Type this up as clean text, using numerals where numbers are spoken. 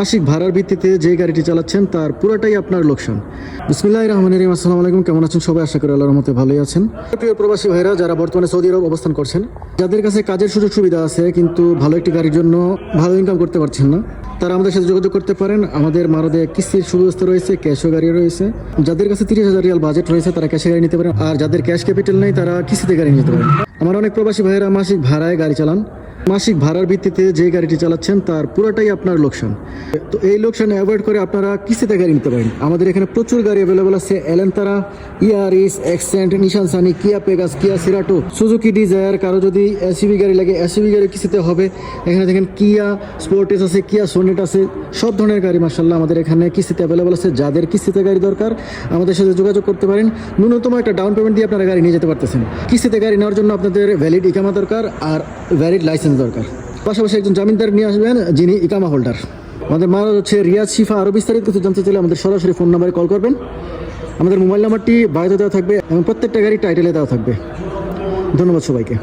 মাসিক ভাড়ার ভিত্তিতে যে গাড়িটি চালাচ্ছেন তার পুরোটাই আপনার লোকসান। বিসমিল্লাহির রহমানির রহিম। আসসালামু আলাইকুম, কেমন আছেন সবাই? আশা করি আল্লাহর রহমতে ভালোই আছেন। প্রিয় প্রবাসী ভাইরা যারা বর্তমানে সৌদি আরব অবস্থান করছেন, যাদের কাছে কাজের সুযোগ সুবিধা আছে কিন্তু ভালো একটি গাড়ির জন্য ভালো ইনকাম করতে পারছেন না, তারা আমাদের সাথে যোগাযোগ করতে পারেন। আমাদের মারদে কিস্তির সুব্যবস্থা রয়েছে, ক্যাশও গাড়ি রয়েছে। যাদের কাছে 30,000 রিয়াল বাজেট রয়েছে তারা ক্যাশে গাড়ি নিতে পারেন, আর যাদের ক্যাশ ক্যাপিটাল নেই তারা কিস্তিতে গাড়ি নিতে পারেন। আমার অনেক প্রবাসী ভাইয়েরা মাসিক ভাড়ায় গাড়ি চালান। মাসিক ভাড়ার ভিত্তিতে যে গাড়িটি চালাচ্ছেন তার পুরোটাই আপনার লোকসান। তো এই লোকসান অ্যাভয়েড করে আপনারা কিস্তিতে গাড়ি নিতে পারেন। আমাদের এখানে প্রচুর গাড়ি অ্যাভেলেবল আছে। এলেন্তারা, ইয়ারিস, এক্সেন্ট, নিশান সানি, কিয়া পেগাস, কিয়া সিরাটো, সুজুকি ডিজায়ার। কারো যদি এসইভি গাড়ি লাগে এসইভি গাড়ি কিস্তিতে হবে। এখানে দেখেন কিয়া স্পোর্টেস আছে, কিয়া সোনেট আছে, সব ধরনের গাড়ি মাশাআল্লাহ আমাদের এখানে কিস্তিতে অ্যাভেলেবল আছে। যাদের কিস্তিতে গাড়ি দরকার আমাদের সাথে যোগাযোগ করতে পারেন। ন্যূনতম একটা ডাউন পেমেন্ট দিয়ে আপনারা গাড়ি নিয়ে যেতে পারতেছেন। কিস্তিতে গাড়ি নেওয়ার জন্য আপনাদের ভ্যালিড ইকামা দরকার আর ভ্যালিড লাইসেন্স দরকার। পাশাপাশি একজন জামিনদার নিয়ে আসবেন যিনি ইকামা হোল্ডার। আমাদের মারা হচ্ছে রিয়াজ শিফা। আরও বিস্তারিত কিছু জানতে চাইলে আমাদের সরাসরি ফোন নাম্বারে কল করবেন। আমাদের মোবাইল নাম্বারটি বায়োতে দেওয়া থাকবে এবং প্রত্যেকটা গাড়ি টাইটেলে দেওয়া থাকবে। ধন্যবাদ সবাইকে।